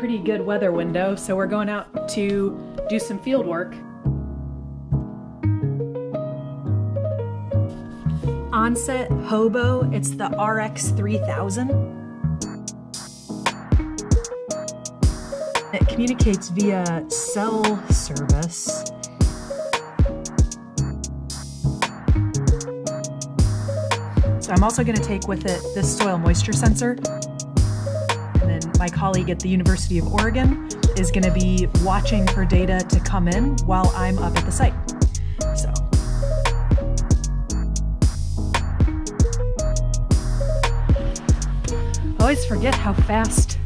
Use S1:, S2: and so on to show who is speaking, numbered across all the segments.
S1: pretty good weather window, so we're going out to do some field work. Onset HOBO, it's the RX 3000. It communicates via cell service. So I'm also going to take with it this soil moisture sensor. And then my colleague at the University of Oregon is going to be watching for data to come in while I'm up at the site. So. I always forget how fast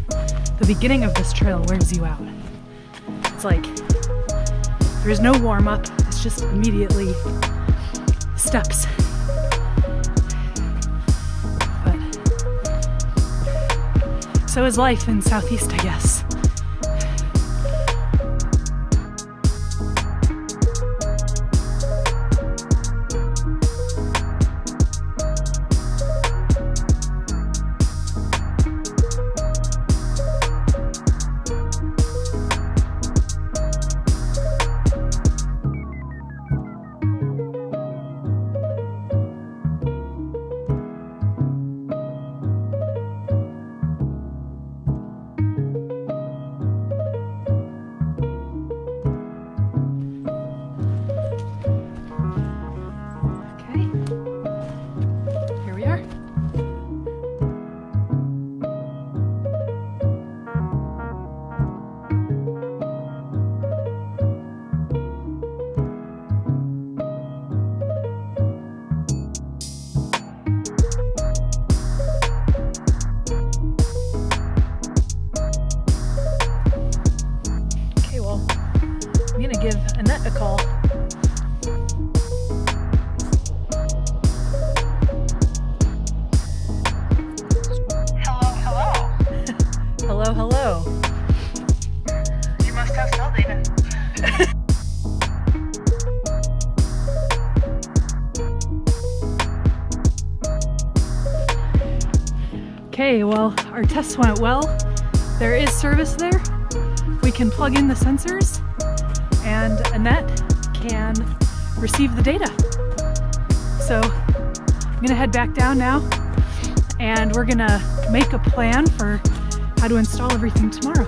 S1: the beginning of this trail wears you out. It's like there's no warm-up, it's just immediately steps. So is life in Southeast, I guess. Give Annette a call.
S2: Hello.
S1: Hello.
S2: You must have cell data.
S1: Okay, well, our tests went well. There is service there. We can plug in the sensors and Annette can receive the data. So I'm gonna head back down now and we're gonna make a plan for how to install everything tomorrow.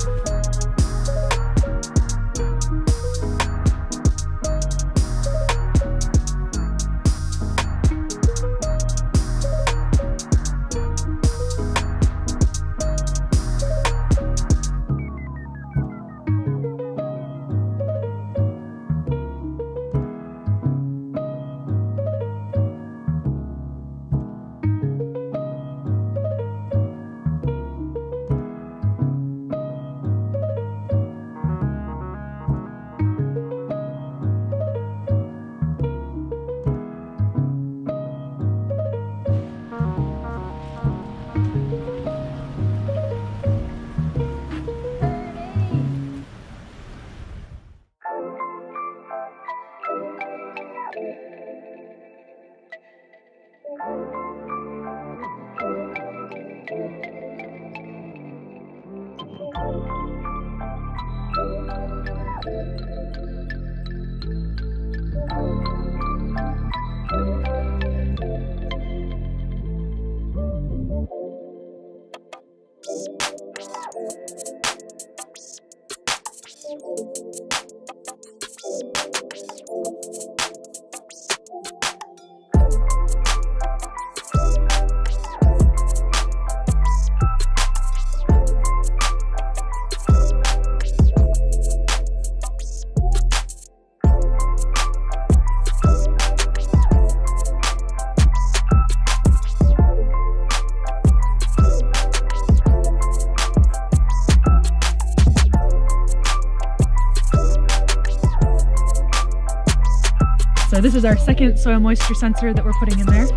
S1: So this is our second soil moisture sensor that we're putting in there,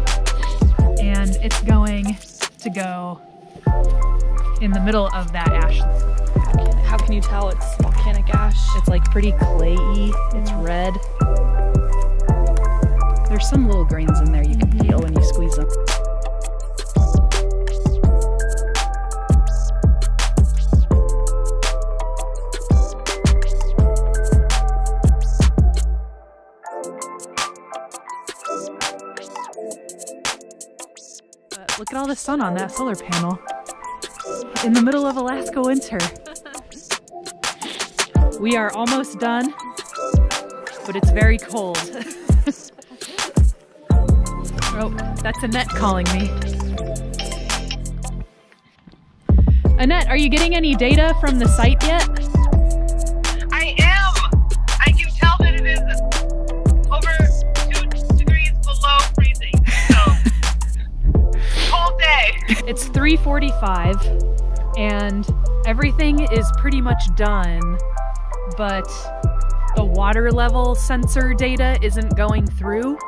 S1: and it's going to go in the middle of that ash.
S3: How can you tell it's volcanic ash?
S1: It's like pretty clayey, it's red. There's some little grains in there you can feel when you squeeze them. Look at all the sun on that solar panel. In the middle of Alaska winter. We are almost done, but it's very cold. Oh, that's Annette calling me. Annette, are you getting any data from the site yet?
S2: I am! I can tell that it is over 2 degrees below freezing, so cold day.
S1: It's 3:45 and everything is pretty much done, but the water level sensor data isn't going through,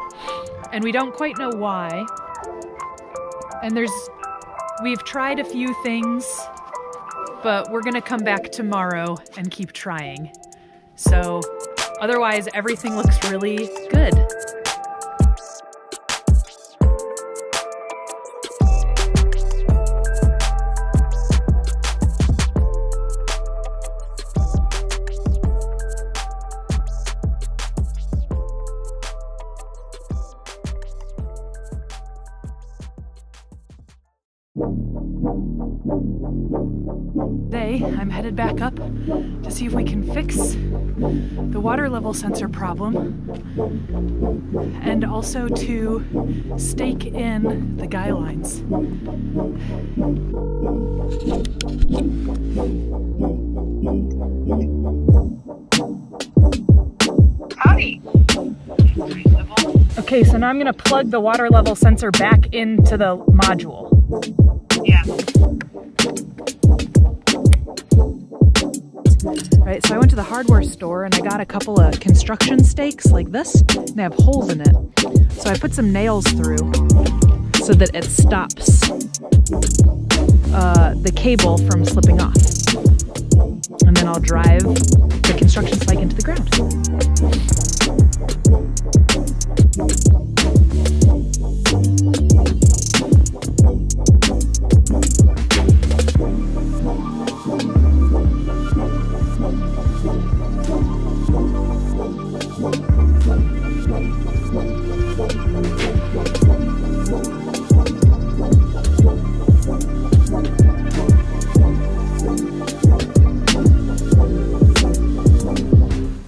S1: and we don't quite know why. And we've tried a few things, but we're gonna come back tomorrow and keep trying. So otherwise, everything looks really good. Today, I'm headed back up to see if we can fix the water level sensor problem and also to stake in the guy lines.
S2: Howdy.
S1: Okay, so now I'm going to plug the water level sensor back into the module.
S2: Yeah.
S1: Right, so I went to the hardware store and I got a couple of construction stakes like this, and they have holes in it. So I put some nails through so that it stops the cable from slipping off. And then I'll drive the construction spike into the ground.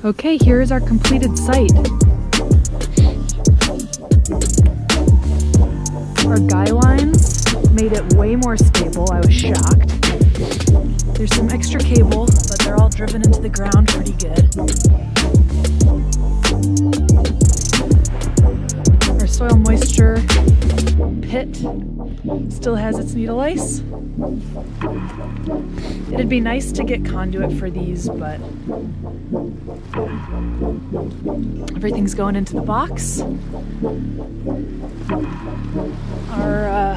S1: Okay, here is our completed site. Our guy lines made it way more stable. I was shocked. There's some extra cable, but they're all driven into the ground pretty good. Our soil moisture pit still has its needle ice. It'd be nice to get conduit for these, but everything's going into the box. Our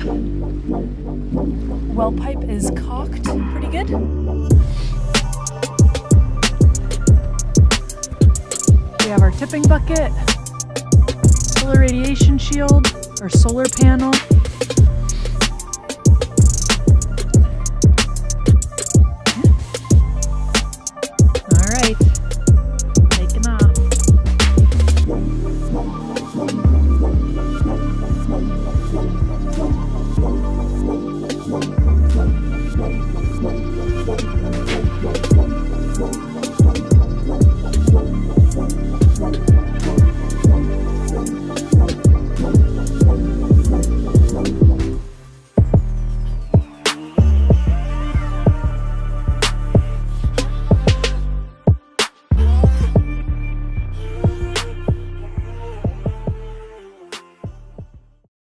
S1: well pipe is caulked pretty good. We have our tipping bucket, solar radiation shield, our solar panel,